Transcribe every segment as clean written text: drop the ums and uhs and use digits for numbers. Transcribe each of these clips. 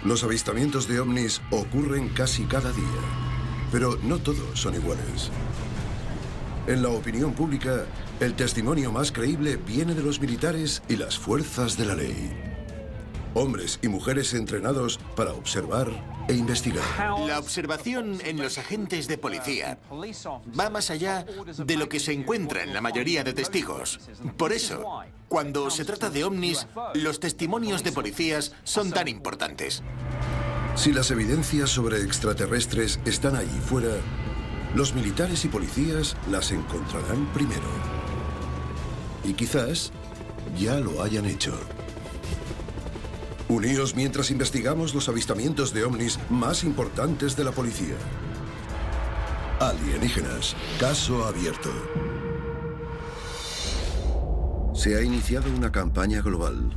Los avistamientos de ovnis ocurren casi cada día, pero no todos son iguales. En la opinión pública, el testimonio más creíble viene de los militares y las fuerzas de la ley. Hombres y mujeres entrenados para observar e investigar. La observación en los agentes de policía va más allá de lo que se encuentra en la mayoría de testigos. Por eso, cuando se trata de ovnis, los testimonios de policías son tan importantes. Si las evidencias sobre extraterrestres están allí fuera, los militares y policías las encontrarán primero. Y quizás ya lo hayan hecho. Uníos mientras investigamos los avistamientos de ovnis más importantes de la policía. Alienígenas, caso abierto. Se ha iniciado una campaña global.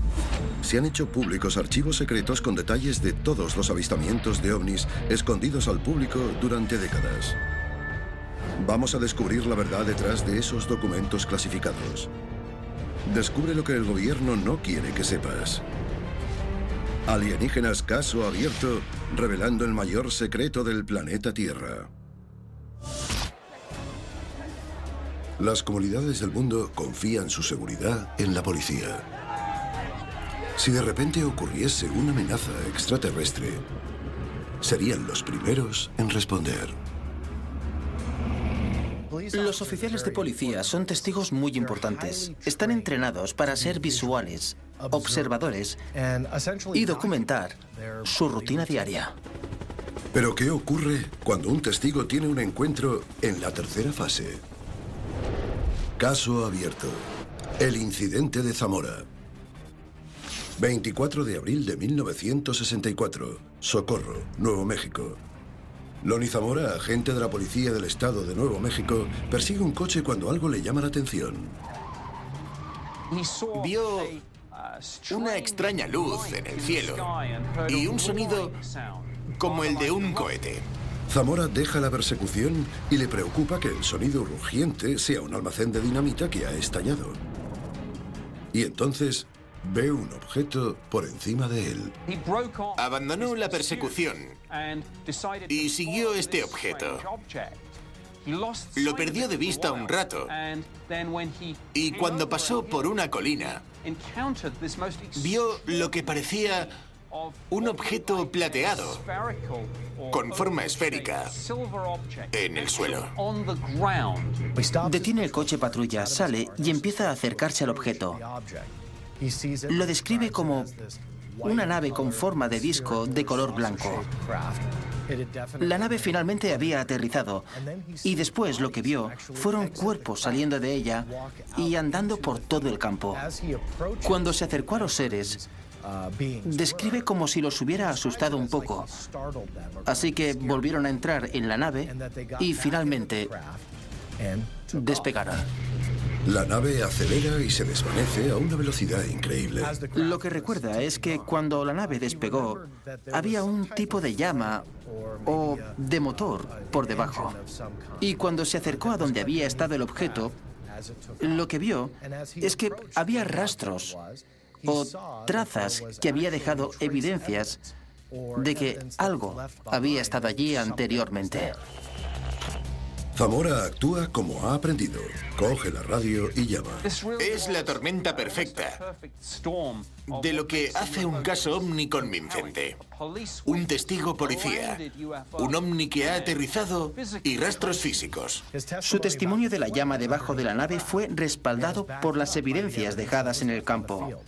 Se han hecho públicos archivos secretos con detalles de todos los avistamientos de ovnis escondidos al público durante décadas. Vamos a descubrir la verdad detrás de esos documentos clasificados. Descubre lo que el gobierno no quiere que sepas. Alienígenas, caso abierto, revelando el mayor secreto del planeta Tierra. Las comunidades del mundo confían su seguridad en la policía. Si de repente ocurriese una amenaza extraterrestre, serían los primeros en responder. Los oficiales de policía son testigos muy importantes. Están entrenados para ser visuales, observadores y documentar su rutina diaria. Pero ¿qué ocurre cuando un testigo tiene un encuentro en la tercera fase? Caso abierto. El incidente de Zamora. 24 de abril de 1964. Socorro, Nuevo México. Lonnie Zamora, agente de la policía del estado de Nuevo México, persigue un coche cuando algo le llama la atención. Vio una extraña luz en el cielo y un sonido como el de un cohete. Zamora deja la persecución y le preocupa que el sonido rugiente sea un almacén de dinamita que ha estallado. Y entonces ve un objeto por encima de él. Abandonó la persecución y siguió este objeto. Lo perdió de vista un rato y cuando pasó por una colina, vio lo que parecía un objeto plateado con forma esférica en el suelo. Detiene el coche patrulla, sale y empieza a acercarse al objeto. Lo describe como una nave con forma de disco de color blanco. La nave finalmente había aterrizado y después lo que vio fueron cuerpos saliendo de ella y andando por todo el campo. Cuando se acercó a los seres, describe como si los hubiera asustado un poco. Así que volvieron a entrar en la nave y finalmente despegaron. La nave acelera y se desvanece a una velocidad increíble. Lo que recuerda es que cuando la nave despegó, había un tipo de llama o de motor por debajo. Y cuando se acercó a donde había estado el objeto, lo que vio es que había rastros o trazas que había dejado evidencias de que algo había estado allí anteriormente. Zamora actúa como ha aprendido. Coge la radio y llama. Es la tormenta perfecta de lo que hace un caso ovni convincente. Un testigo policía, un ovni que ha aterrizado y rastros físicos. Su testimonio de la llama debajo de la nave fue respaldado por las evidencias dejadas en el campo.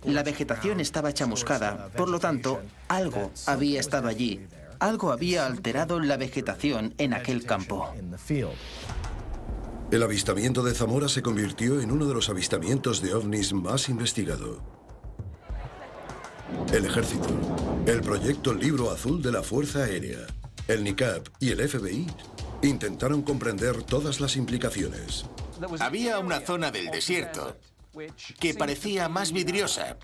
La vegetación estaba chamuscada, por lo tanto, algo había estado allí. Algo había alterado la vegetación en aquel campo. El avistamiento de Zamora se convirtió en uno de los avistamientos de ovnis más investigado. El Ejército, el Proyecto Libro Azul de la Fuerza Aérea, el NICAP y el FBI intentaron comprender todas las implicaciones. Había una zona del desierto que parecía más vidriosa,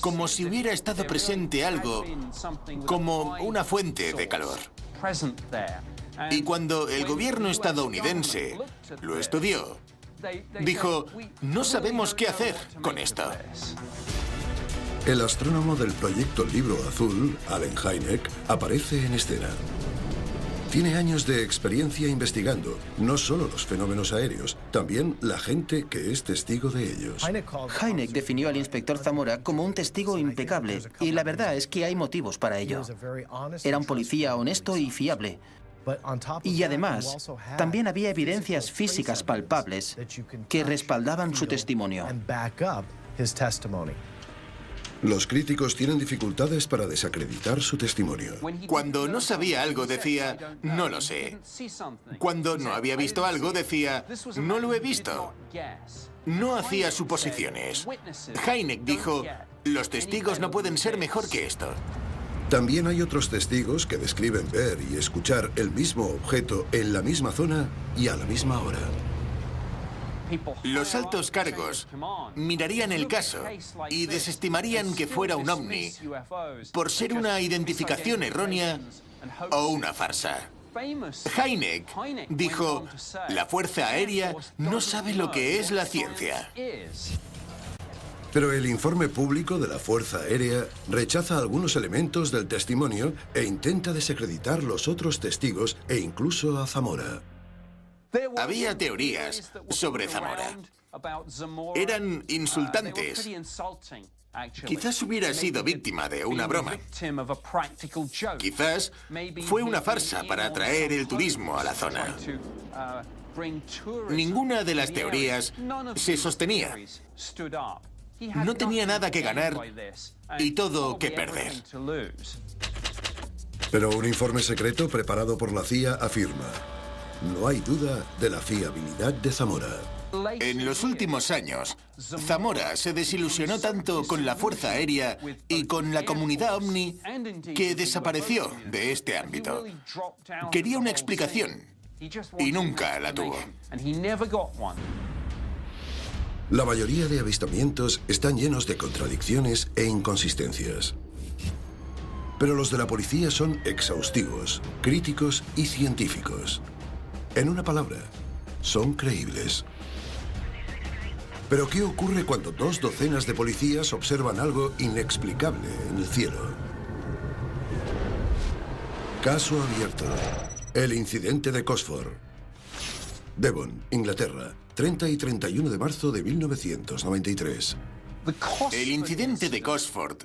como si hubiera estado presente algo como una fuente de calor. Y cuando el gobierno estadounidense lo estudió, dijo, no sabemos qué hacer con esto. El astrónomo del proyecto Libro Azul, Allen Hynek, aparece en escena. Tiene años de experiencia investigando no solo los fenómenos aéreos, también la gente que es testigo de ellos. Hynek definió al inspector Zamora como un testigo impecable, y la verdad es que hay motivos para ello. Era un policía honesto y fiable. Y además, también había evidencias físicas palpables que respaldaban su testimonio. Los críticos tienen dificultades para desacreditar su testimonio. Cuando no sabía algo decía, no lo sé. Cuando no había visto algo decía, no lo he visto. No hacía suposiciones. Hynek dijo, los testigos no pueden ser mejor que esto. También hay otros testigos que describen ver y escuchar el mismo objeto en la misma zona y a la misma hora. Los altos cargos mirarían el caso y desestimarían que fuera un ovni por ser una identificación errónea o una farsa. Hynek dijo, la Fuerza Aérea no sabe lo que es la ciencia. Pero el informe público de la Fuerza Aérea rechaza algunos elementos del testimonio e intenta desacreditar los otros testigos e incluso a Zamora. Había teorías sobre Zamora. Eran insultantes. Quizás hubiera sido víctima de una broma. Quizás fue una farsa para atraer el turismo a la zona. Ninguna de las teorías se sostenía. No tenía nada que ganar y todo que perder. Pero un informe secreto preparado por la CIA afirma: no hay duda de la fiabilidad de Zamora. En los últimos años, Zamora se desilusionó tanto con la Fuerza Aérea y con la comunidad ovni que desapareció de este ámbito. Quería una explicación y nunca la tuvo. La mayoría de avistamientos están llenos de contradicciones e inconsistencias. Pero los de la policía son exhaustivos, críticos y científicos. En una palabra, son creíbles. Pero ¿qué ocurre cuando 2 docenas de policías observan algo inexplicable en el cielo? Caso abierto. El incidente de Cosford. Devon, Inglaterra, 30 y 31 de marzo de 1993. El incidente de Cosford,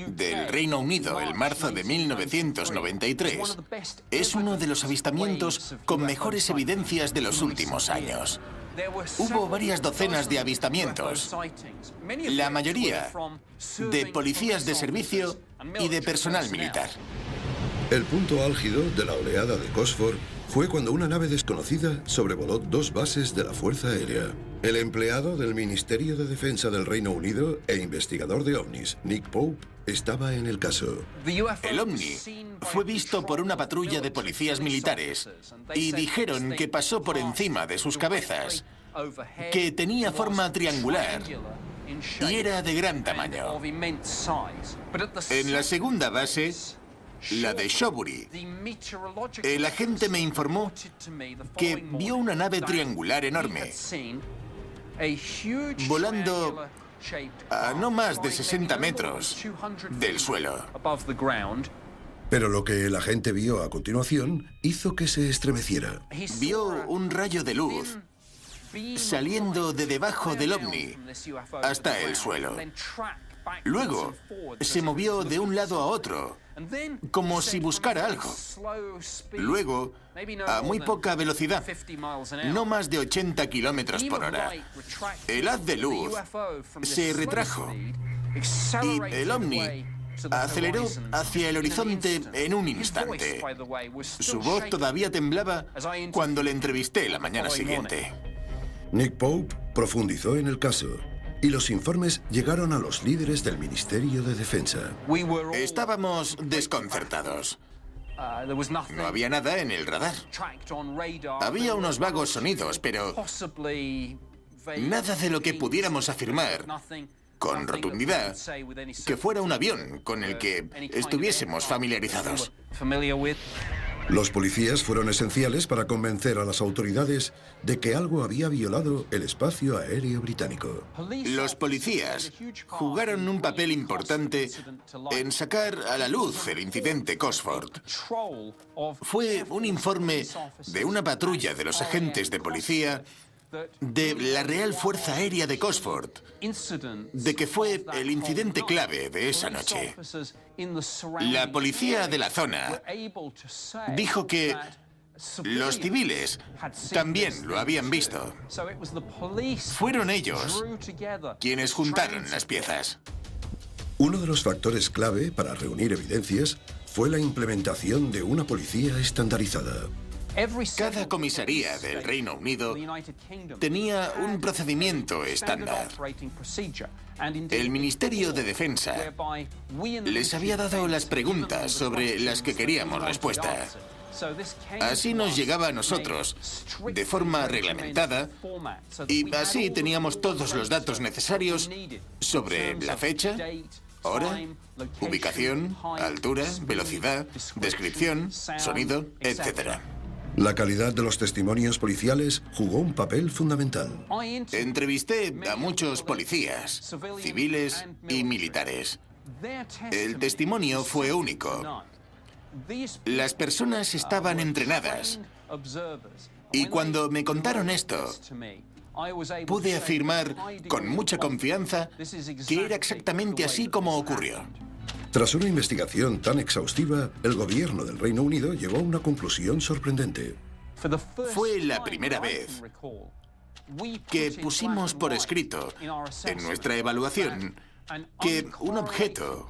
del Reino Unido, en marzo de 1993, es uno de los avistamientos con mejores evidencias de los últimos años. Hubo varias docenas de avistamientos, la mayoría de policías de servicio y de personal militar. El punto álgido de la oleada de Cosford fue cuando una nave desconocida sobrevoló 2 bases de la Fuerza Aérea. El empleado del Ministerio de Defensa del Reino Unido e investigador de ovnis, Nick Pope, estaba en el caso. El ovni fue visto por una patrulla de policías militares y dijeron que pasó por encima de sus cabezas, que tenía forma triangular y era de gran tamaño. En la segunda base, la de Shobury, el agente me informó que vio una nave triangular enorme volando a no más de 60 metros del suelo. Pero lo que el agente vio a continuación hizo que se estremeciera. Vio un rayo de luz saliendo de debajo del ovni hasta el suelo. Luego se movió de un lado a otro, como si buscara algo. Luego, a muy poca velocidad, no más de 80 kilómetros por hora, el haz de luz se retrajo y el ovni aceleró hacia el horizonte en un instante. Su voz todavía temblaba cuando le entrevisté la mañana siguiente. Nick Pope profundizó en el caso y los informes llegaron a los líderes del Ministerio de Defensa. Estábamos desconcertados. No había nada en el radar. Había unos vagos sonidos, pero nada de lo que pudiéramos afirmar con rotundidad que fuera un avión con el que estuviésemos familiarizados. Los policías fueron esenciales para convencer a las autoridades de que algo había violado el espacio aéreo británico. Los policías jugaron un papel importante en sacar a la luz el incidente Cosford. Fue un informe de una patrulla de los agentes de policía de la Real Fuerza Aérea de Cosford, de que fue el incidente clave de esa noche. La policía de la zona dijo que los civiles también lo habían visto. Fueron ellos quienes juntaron las piezas. Uno de los factores clave para reunir evidencias fue la implementación de una policía estandarizada. Cada comisaría del Reino Unido tenía un procedimiento estándar. El Ministerio de Defensa les había dado las preguntas sobre las que queríamos respuesta. Así nos llegaba a nosotros, de forma reglamentada, y así teníamos todos los datos necesarios sobre la fecha, hora, ubicación, altura, velocidad, descripción, sonido, etc. La calidad de los testimonios policiales jugó un papel fundamental. Entrevisté a muchos policías, civiles y militares. El testimonio fue único. Las personas estaban entrenadas. Y cuando me contaron esto, pude afirmar con mucha confianza que era exactamente así como ocurrió. Tras una investigación tan exhaustiva, el gobierno del Reino Unido llegó a una conclusión sorprendente. Fue la primera vez que pusimos por escrito en nuestra evaluación que un objeto,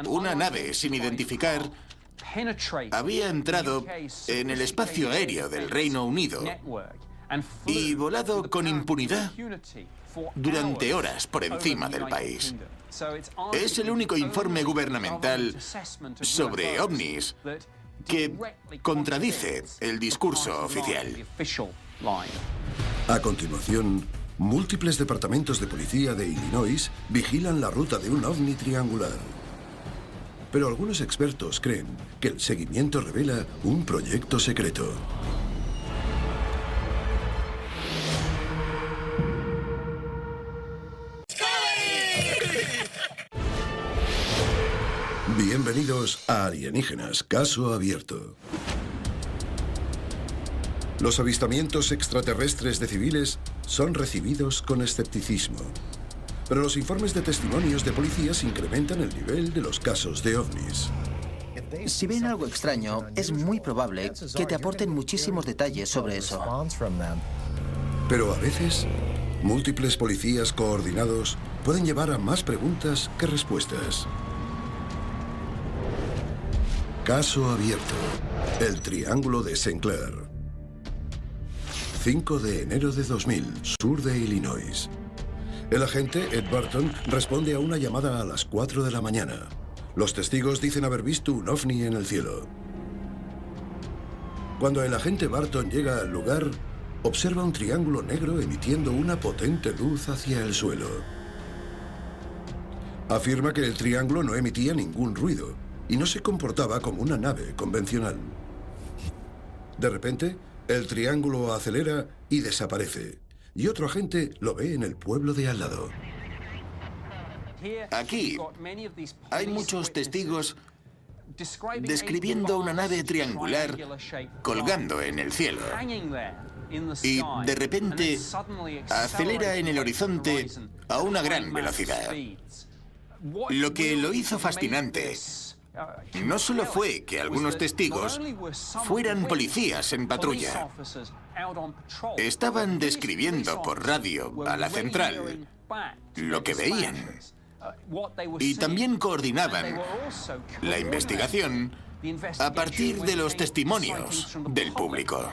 una nave sin identificar, había entrado en el espacio aéreo del Reino Unido y volado con impunidad durante horas por encima del país. Es el único informe gubernamental sobre ovnis que contradice el discurso oficial. A continuación, múltiples departamentos de policía de Illinois vigilan la ruta de un ovni triangular. Pero algunos expertos creen que el seguimiento revela un proyecto secreto. Bienvenidos a Alienígenas, caso abierto. Los avistamientos extraterrestres de civiles son recibidos con escepticismo. Pero los informes de testimonios de policías incrementan el nivel de los casos de ovnis. Si ven algo extraño, es muy probable que te aporten muchísimos detalles sobre eso. Pero a veces, múltiples policías coordinados pueden llevar a más preguntas que respuestas. Caso abierto. El Triángulo de St. Clair. 5 de enero de 2000, sur de Illinois. El agente Ed Barton responde a una llamada a las 4 de la mañana. Los testigos dicen haber visto un ovni en el cielo. Cuando el agente Barton llega al lugar, observa un triángulo negro emitiendo una potente luz hacia el suelo. Afirma que el triángulo no emitía ningún ruido y no se comportaba como una nave convencional. De repente, el triángulo acelera y desaparece. Y otro agente lo ve en el pueblo de al lado. Aquí hay muchos testigos describiendo una nave triangular colgando en el cielo. Y de repente acelera en el horizonte a una gran velocidad. Lo que lo hizo fascinante no solo fue que algunos testigos fueran policías en patrulla. Estaban describiendo por radio a la central lo que veían. Y también coordinaban la investigación a partir de los testimonios del público.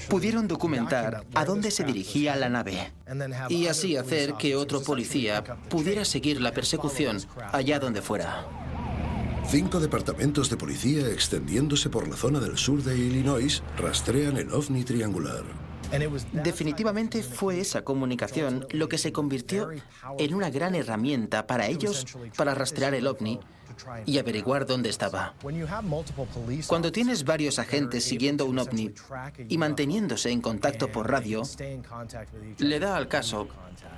Pudieron documentar a dónde se dirigía la nave y así hacer que otro policía pudiera seguir la persecución allá donde fuera. 5 departamentos de policía extendiéndose por la zona del sur de Illinois rastrean el ovni triangular. Definitivamente fue esa comunicación lo que se convirtió en una gran herramienta para ellos para rastrear el ovni y averiguar dónde estaba. Cuando tienes varios agentes siguiendo un ovni y manteniéndose en contacto por radio, le da al caso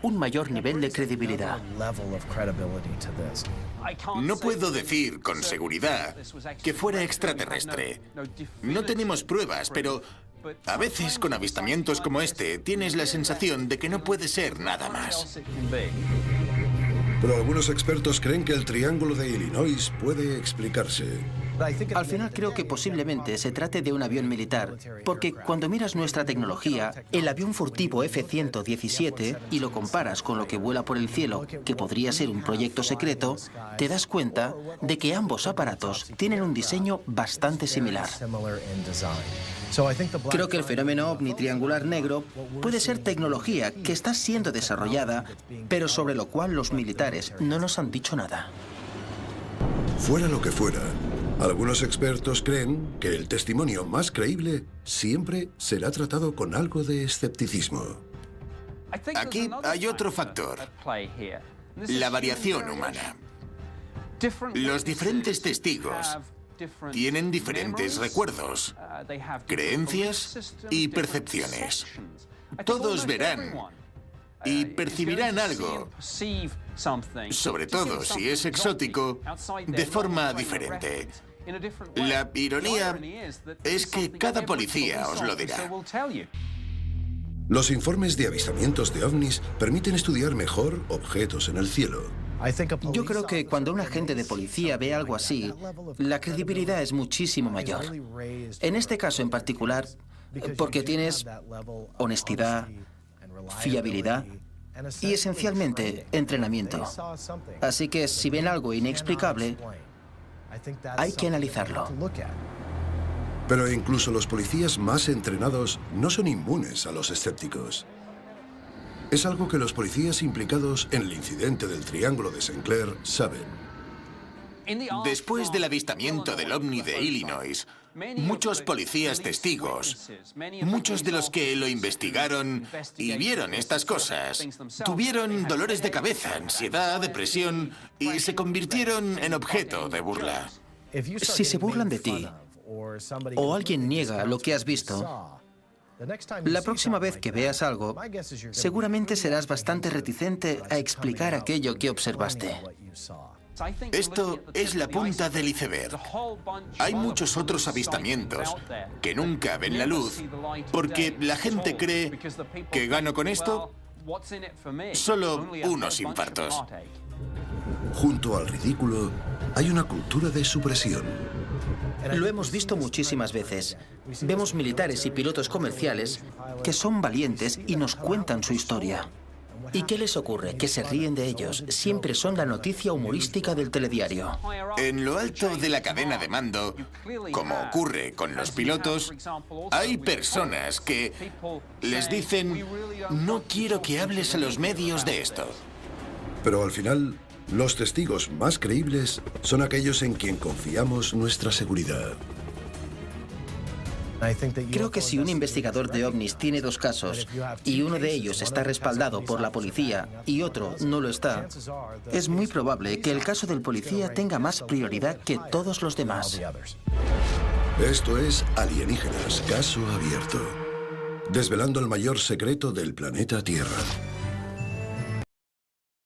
un mayor nivel de credibilidad. No puedo decir con seguridad que fuera extraterrestre. No tenemos pruebas, pero a veces con avistamientos como este tienes la sensación de que no puede ser nada más. Pero algunos expertos creen que el Triángulo de Illinois puede explicarse. Al final creo que posiblemente se trate de un avión militar, porque cuando miras nuestra tecnología, el avión furtivo F-117, y lo comparas con lo que vuela por el cielo, que podría ser un proyecto secreto, te das cuenta de que ambos aparatos tienen un diseño bastante similar. Creo que el fenómeno ovni triangular negro puede ser tecnología que está siendo desarrollada, pero sobre lo cual los militares no nos han dicho nada. Fuera lo que fuera, algunos expertos creen que el testimonio más creíble siempre será tratado con algo de escepticismo. Aquí hay otro factor: la variación humana. Los diferentes testigos tienen diferentes recuerdos, creencias y percepciones. Todos verán y percibirán algo, sobre todo si es exótico, de forma diferente. La ironía es que cada policía os lo dirá. Los informes de avistamientos de ovnis permiten estudiar mejor objetos en el cielo. Yo creo que cuando un agente de policía ve algo así, la credibilidad es muchísimo mayor. En este caso en particular, porque tienes honestidad, fiabilidad y esencialmente entrenamiento. Así que si ven algo inexplicable, hay que analizarlo. Pero incluso los policías más entrenados no son inmunes a los escépticos. Es algo que los policías implicados en el incidente del Triángulo de St. Clair saben. Después del avistamiento del ovni de Illinois, muchos policías testigos, muchos de los que lo investigaron y vieron estas cosas, tuvieron dolores de cabeza, ansiedad, depresión y se convirtieron en objeto de burla. Si se burlan de ti o alguien niega lo que has visto, la próxima vez que veas algo, seguramente serás bastante reticente a explicar aquello que observaste. Esto es la punta del iceberg. Hay muchos otros avistamientos que nunca ven la luz porque la gente cree que gano con esto solo unos infartos. Junto al ridículo, hay una cultura de supresión. Lo hemos visto muchísimas veces. Vemos militares y pilotos comerciales que son valientes y nos cuentan su historia. ¿Y qué les ocurre? Que se ríen de ellos. Siempre son la noticia humorística del telediario. En lo alto de la cadena de mando, como ocurre con los pilotos, hay personas que les dicen: no quiero que hables a los medios de esto. Pero al final, los testigos más creíbles son aquellos en quien confiamos nuestra seguridad. Creo que si un investigador de ovnis tiene dos casos y uno de ellos está respaldado por la policía y otro no lo está, es muy probable que el caso del policía tenga más prioridad que todos los demás. Esto es Alienígenas, caso abierto. Desvelando el mayor secreto del planeta Tierra.